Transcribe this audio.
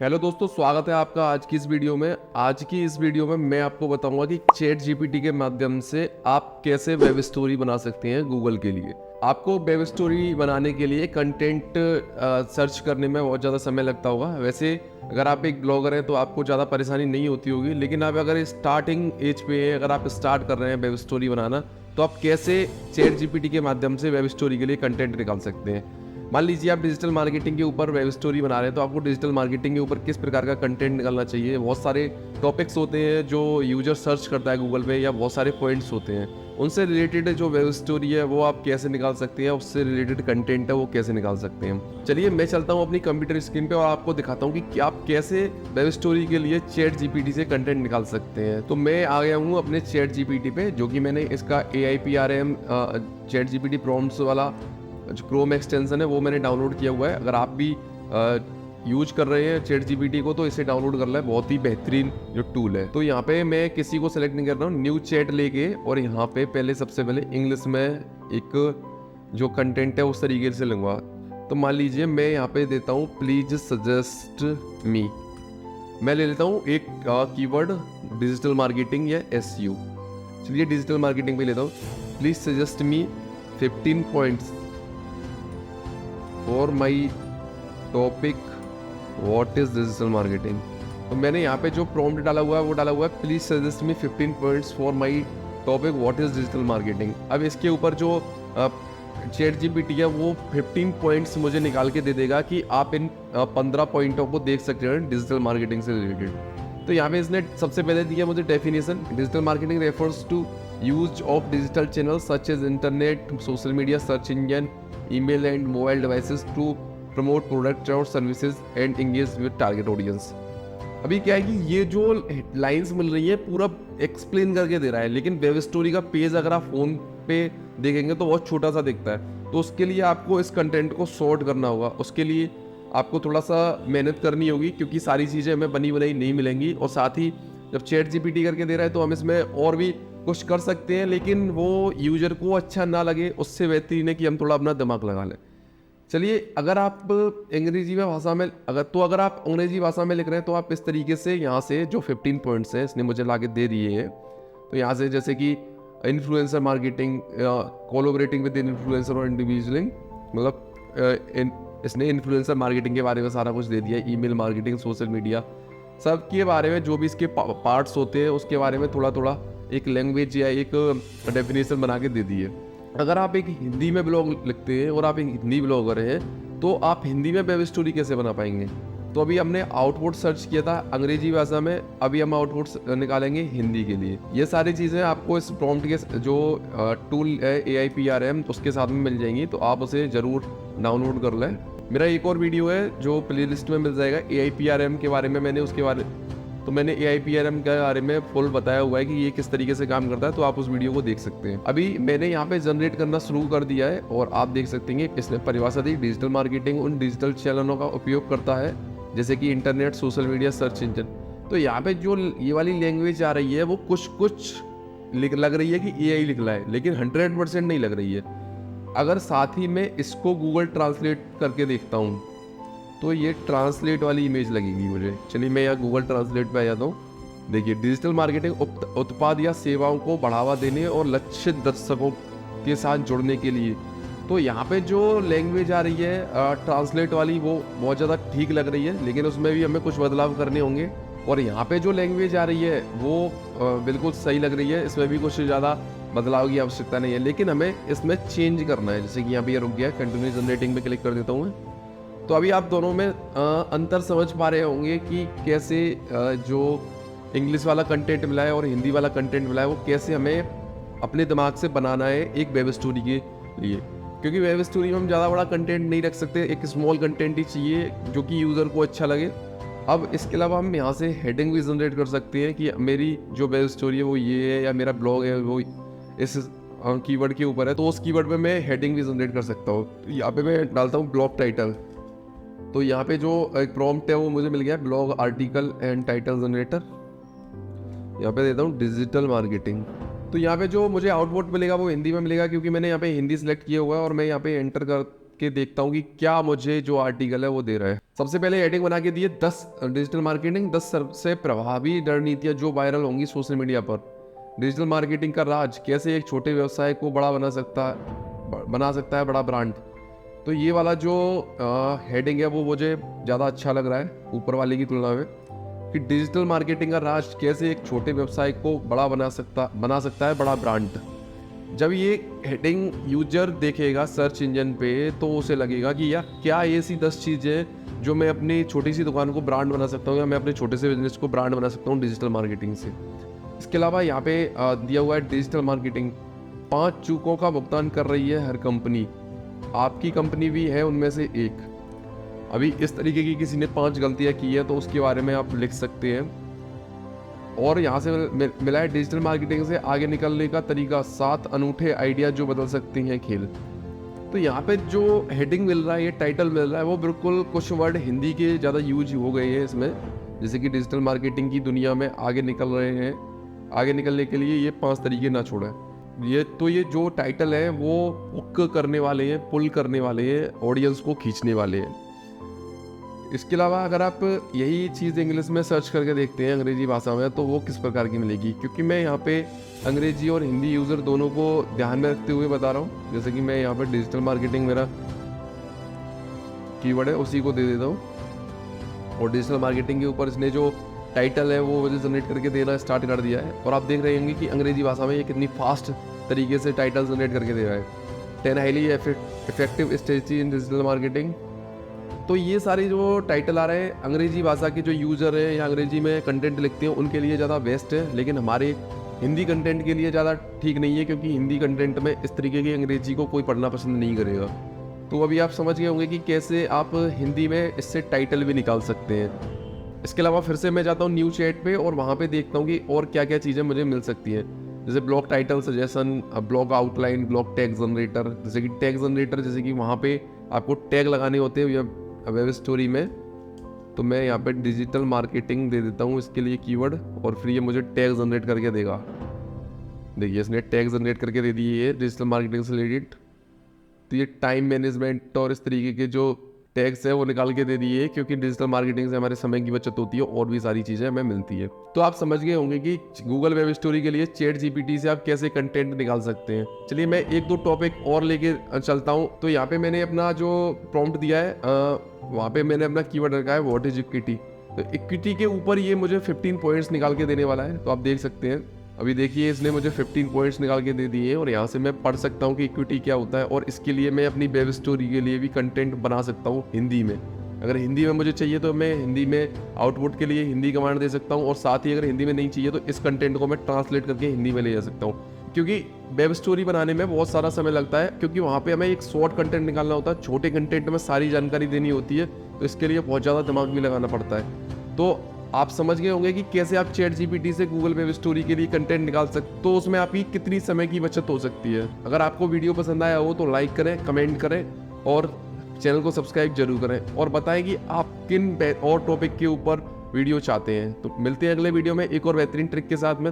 Hello दोस्तों, स्वागत है आपका आज की इस वीडियो में। आज की इस वीडियो में मैं आपको बताऊंगा कि चैट जीपीटी के माध्यम से आप कैसे वेब स्टोरी बना सकते हैं गूगल के लिए। आपको वेब स्टोरी बनाने के लिए कंटेंट सर्च करने में बहुत ज़्यादा समय लगता होगा। वैसे अगर आप एक ब्लॉगर हैं तो आपको ज़्यादा परेशानी नहीं होती होगी, लेकिन आप अगर स्टार्टिंग एज पे हैं, अगर आप स्टार्ट कर रहे हैं वेब स्टोरी बनाना, तो आप कैसे चैट जीपीटी के माध्यम से वेब स्टोरी के लिए कंटेंट निकाल सकते हैं। मान लीजिए आप डिजिटल मार्केटिंग के ऊपर वेब स्टोरी बना रहे हैं, तो आपको डिजिटल मार्केटिंग के ऊपर किस प्रकार का कंटेंट निकालना चाहिए। बहुत सारे टॉपिक्स होते हैं जो यूजर सर्च करता है गूगल पे, या बहुत सारे पॉइंट्स होते हैं, उनसे रिलेटेड जो वेब स्टोरी है वो आप कैसे निकाल सकते हैं, उससे रिलेटेड कंटेंट है वो कैसे निकाल सकते हैं। चलिए मैं चलता हूँ अपनी कंप्यूटर स्क्रीन पे और आपको दिखाता हूँ कि आप कैसे वेब स्टोरी के लिए चैट जीपीटी से कंटेंट निकाल सकते हैं। तो मैं आ गया हूँ अपने चैट जीपीटी पे, जो कि मैंने इसका AIPRM चैट जीपीटी प्रॉम्प्ट्स वाला जो क्रोम एक्सटेंशन है वो मैंने डाउनलोड किया हुआ है। अगर आप भी यूज कर रहे हैं चैट जीपीटी को तो इसे डाउनलोड कर लें, बहुत ही बेहतरीन जो टूल है। तो यहाँ पे मैं किसी को सेलेक्ट नहीं कर रहा हूँ, न्यू चैट लेके, और यहाँ पे पहले सबसे पहले इंग्लिश में एक जो कंटेंट है उस तरीके से लूँगा। तो मान लीजिए मैं यहाँ पे देता हूँ प्लीज सजेस्ट मी। मैं ले लेता हूँ एक कीवर्ड डिजिटल मार्केटिंग या SEO। चलिए डिजिटल मार्केटिंग पे लेता हूँ, please suggest me 15 points for my topic what is digital marketing. तो मैंने यहाँ पे जो प्रॉम्प्ट डाला हुआ है वो डाला हुआ है please suggest me 15 points for my topic what is digital marketing. अब इसके ऊपर जो चैट जीपीटी है वो 15 पॉइंट्स मुझे निकाल के दे देगा कि आप इन 15 पॉइंटों को देख सकते हैं डिजिटल मार्केटिंग से रिलेटेड। तो यहाँ पे इसने सबसे पहले दिया मुझे definition, digital marketing refers to use of digital channel such as internet, social media, search engine, email and mobile devices to promote product और services and engage with target audience. अभी क्या है कि ये जो लाइंस मिल रही है पूरा एक्सप्लेन करके दे रहा है, लेकिन वेब स्टोरी का पेज अगर आप फोन पे देखेंगे तो बहुत छोटा सा दिखता है। तो उसके लिए आपको इस कंटेंट को सॉर्ट करना होगा, उसके लिए आपको थोड़ा सा मेहनत करनी होगी, क्योंकि सारी चीज़ें हमें बनी बनाई नहीं मिलेंगी। और साथ ही जब चैट जीपीटी करके दे रहा है तो हम इसमें और भी कुछ कर सकते हैं, लेकिन वो यूजर को अच्छा ना लगे, उससे बेहतरीन है कि हम थोड़ा अपना दिमाग लगा लें। चलिए अगर आप अंग्रेजी में भाषा में अगर आप अंग्रेजी भाषा में लिख रहे हैं तो आप इस तरीके से यहाँ से जो 15 पॉइंट्स हैं इसने मुझे लाके दे दिए हैं। तो यहाँ से जैसे कि influencer marketing, collaborating with influencer और इंडिविजुअलिंग, मतलब इसने इन्फ्लुएंसर मार्केटिंग के बारे में सारा कुछ दे दिया है, ईमेल मार्केटिंग, सोशल मीडिया, सब के बारे में जो भी इसके पार्ट्स होते हैं उसके बारे में थोड़ा थोड़ा एक लैंग्वेज या एक डेफिनेशन बना के दे दी है। अगर आप एक हिंदी में ब्लॉग लिखते हैं और आप एक हिंदी ब्लॉगर हैं तो आप हिंदी में वेब स्टोरी कैसे बना पाएंगे। तो अभी हमने आउटपुट सर्च किया था अंग्रेजी भाषा में, अभी हम आउटपुट निकालेंगे हिंदी के लिए। ये सारी चीज़ें आपको इस प्रॉम्प्ट के जो टूल है AIPRM उसके साथ में मिल जाएंगी, तो आप उसे ज़रूर डाउनलोड कर लें। मेरा एक और वीडियो है जो प्लेलिस्ट में मिल जाएगा AIPRM के बारे में, मैंने AIPRM के बारे में फुल बताया हुआ है कि ये किस तरीके से काम करता है, तो आप उस वीडियो को देख सकते हैं। अभी मैंने यहाँ पे जनरेट करना शुरू कर दिया है और आप देख सकते हैं इसने परिभाषा दी, डिजिटल मार्केटिंग उन डिजिटल चैनलों का उपयोग करता है जैसे कि internet, social media, search engine. तो यहाँ पे जो ये वाली लैंग्वेज आ रही है वो कुछ लग रही है कि AI लिख रहा है, लेकिन 100% नहीं लग रही है। अगर साथ ही में इसको गूगल ट्रांसलेट करके देखता हूँ तो ये ट्रांसलेट वाली इमेज लगेगी मुझे। चलिए मैं यहाँ गूगल ट्रांसलेट पे आ जाता हूँ। देखिए डिजिटल मार्केटिंग उत्पाद या सेवाओं को बढ़ावा देने और लक्षित दर्शकों के साथ जुड़ने के लिए। तो यहाँ पे जो लैंग्वेज आ रही है ट्रांसलेट वाली वो बहुत ज़्यादा ठीक लग रही है, लेकिन उसमें भी हमें कुछ बदलाव करने होंगे। और यहाँ पे जो लैंग्वेज आ रही है वो बिल्कुल सही लग रही है, इसमें भी कुछ ज़्यादा बदलाव की आवश्यकता नहीं है, लेकिन हमें इसमें चेंज करना है। जैसे कि यहाँ पे ये रुक गया, कंटिन्यू जनरेटिंग पे क्लिक कर देता हूँ मैं। तो अभी आप दोनों में अंतर समझ पा रहे होंगे कि कैसे जो इंग्लिश वाला कंटेंट मिला है और हिंदी वाला कंटेंट मिला है वो कैसे हमें अपने दिमाग से बनाना है एक वेब स्टोरी के लिए। क्योंकि वेब स्टोरी में हम ज़्यादा बड़ा कंटेंट नहीं रख सकते, एक स्मॉल कंटेंट ही चाहिए जो कि यूज़र को अच्छा लगे। अब इसके अलावा हम यहाँ से हेडिंग भी जनरेट कर सकते हैं कि मेरी जो वेब स्टोरी है वो ये है, या मेरा ब्लॉग है वो इस कीवर्ड के ऊपर है, तो उस कीवर्ड में मैं हेडिंग भी जनरेट कर सकता हूँ। यहाँ पे मैं डालता हूँ ब्लॉग टाइटल। तो यहाँ पे जो एक प्रॉम्प्ट है वो मुझे मिल गया, blog article and title generator. यहाँ पे देता हूँ डिजिटल मार्केटिंग। तो यहाँ पे जो मुझे आउटपुट मिलेगा वो हिंदी में मिलेगा, क्योंकि मैंने यहाँ पे हिंदी सेलेक्ट किया हुआ है और मैं यहाँ पे एंटर के देखता हूँ कि क्या मुझे जो आर्टिकल है वो दे रहा है। सबसे पहले हेडिंग बना के दिए 10 डिजिटल मार्केटिंग 10 सबसे प्रभावी रणनीतियाँ जो वायरल होंगी सोशल मीडिया पर। डिजिटल मार्केटिंग का राज, कैसे एक छोटे व्यवसाय को बड़ा बना सकता है बड़ा ब्रांड। तो ये वाला जो हेडिंग है वो मुझे ज़्यादा अच्छा लग रहा है ऊपर वाले की तुलना में, कि डिजिटल मार्केटिंग का राज, कैसे एक छोटे व्यवसाय को बड़ा बना सकता है बड़ा ब्रांड। जब ये हेडिंग यूजर देखेगा सर्च इंजन पे तो उसे लगेगा कि यार क्या ऐसी 10 चीज़ें जो मैं अपनी छोटी सी दुकान को ब्रांड बना सकता हूँ, या मैं अपने छोटे से बिजनेस को ब्रांड बना सकता हूँ डिजिटल मार्केटिंग से। इसके अलावा यहाँ पे दिया हुआ है डिजिटल मार्केटिंग 5 चूकों का भुगतान कर रही है हर कंपनी, आपकी कंपनी भी है उनमें से एक। अभी इस तरीके की किसी ने 5 गलतियाँ की है तो उसके बारे में आप लिख सकते हैं। और यहाँ से मिला है डिजिटल मार्केटिंग से आगे निकलने का तरीका, 7 अनूठे आइडिया जो बदल सकती हैं खेल। तो यहाँ पे जो हेडिंग मिल रहा है, ये टाइटल मिल रहा है, वो बिल्कुल कुछ वर्ड हिंदी के ज़्यादा यूज हो गए हैं इसमें, जैसे कि डिजिटल मार्केटिंग की दुनिया में आगे निकल रहे हैं। आगे निकलने के लिए ये 5 तरीके ना छोड़ें। ये जो टाइटल है वो हुक करने वाले हैं, पुल करने वाले हैं, ऑडियंस को खींचने वाले हैं। इसके अलावा अगर आप यही चीज़ इंग्लिश में सर्च करके देखते हैं अंग्रेजी भाषा में, तो वो किस प्रकार की मिलेगी, क्योंकि मैं यहाँ पे अंग्रेजी और हिंदी यूज़र दोनों को ध्यान में रखते हुए बता रहा हूँ। जैसे कि मैं यहाँ पे डिजिटल मार्केटिंग मेरा कीवर्ड है उसी को दे देता हूँ, और डिजिटल मार्केटिंग के ऊपर इसने जो टाइटल है वो मुझे जनरेट करके देना स्टार्ट कर दिया है। और आप देख रहे होंगे कि अंग्रेजी भाषा में ये कितनी फास्ट तरीके से टाइटल जनरेट करके दे रहा है। 10 highly effective strategy in digital marketing. तो ये सारे जो टाइटल आ रहे हैं अंग्रेजी भाषा के जो यूज़र है या अंग्रेजी में कंटेंट लिखते हैं उनके लिए ज़्यादा बेस्ट है, लेकिन हमारे हिंदी कंटेंट के लिए ज़्यादा ठीक नहीं है, क्योंकि हिंदी कंटेंट में इस तरीके की अंग्रेजी को कोई पढ़ना पसंद नहीं करेगा। तो अभी आप समझ गए होंगे कि कैसे आप हिंदी में इससे टाइटल भी निकाल सकते हैं। इसके अलावा फिर से मैं जाता हूँ न्यू चैट पे और वहाँ पे देखता हूँ कि और क्या क्या चीज़ें मुझे मिल सकती हैं, जैसे blog title suggestion, blog outline, blog tag generator. जैसे कि टैग जनरेटर, जैसे कि वहाँ पे आपको टैग लगाने होते हैं वेब स्टोरी में, तो मैं यहाँ पे डिजिटल मार्केटिंग दे देता हूँ इसके लिए कीवर्ड, और फिर ये मुझे टैग जनरेट करके देगा। देखिए इसने टैग जनरेट करके दे दिए है डिजिटल मार्केटिंग से रिलेटेड। तो ये टाइम मैनेजमेंट और इस तरीके के जो टैग्स है वो निकाल के दे दिए, क्योंकि डिजिटल मार्केटिंग से हमारे समय की बचत होती है और भी सारी चीज़ें हमें मिलती है। तो आप समझ गए होंगे कि गूगल वेब स्टोरी के लिए चैट जीपीटी से आप कैसे कंटेंट निकाल सकते हैं। चलिए मैं 1-2 टॉपिक और लेके चलता हूँ। तो यहाँ पे मैंने अपना जो प्रॉम्प्ट दिया है वहाँ पे मैंने अपना कीवर्ड रखा है व्हाट इज इक्विटी। तो इक्विटी के ऊपर ये मुझे 15 पॉइंट्स निकाल के देने वाला है, तो आप देख सकते हैं। अभी देखिए इसने मुझे 15 पॉइंट्स निकाल के दे दिए, और यहाँ से मैं पढ़ सकता हूँ कि इक्विटी क्या होता है, और इसके लिए मैं अपनी वेब स्टोरी के लिए भी कंटेंट बना सकता हूँ हिंदी में। अगर हिंदी में मुझे चाहिए तो मैं हिंदी में आउटपुट के लिए हिंदी कमांड दे सकता हूँ, और साथ ही अगर हिंदी में नहीं चाहिए तो इस कंटेंट को मैं ट्रांसलेट करके हिंदी में ले जा सकता हूँ। क्योंकि वेब स्टोरी बनाने में बहुत सारा समय लगता है, क्योंकि वहाँ पे हमें एक शॉर्ट कंटेंट निकालना होता है, छोटे कंटेंट में सारी जानकारी देनी होती है, तो इसके लिए बहुत ज़्यादा दिमाग भी लगाना पड़ता है। तो आप समझ गए होंगे कि कैसे आप चैट जीपीटी से गूगल वेब स्टोरी के लिए कंटेंट निकाल सकते, तो उसमें आपकी कितनी समय की बचत हो सकती है। अगर आपको वीडियो पसंद आया हो तो लाइक करें, कमेंट करें, और चैनल को सब्सक्राइब जरूर करें, और बताएं कि आप किन और टॉपिक के ऊपर वीडियो चाहते हैं। तो मिलते हैं अगले वीडियो में एक और बेहतरीन ट्रिक के साथ में।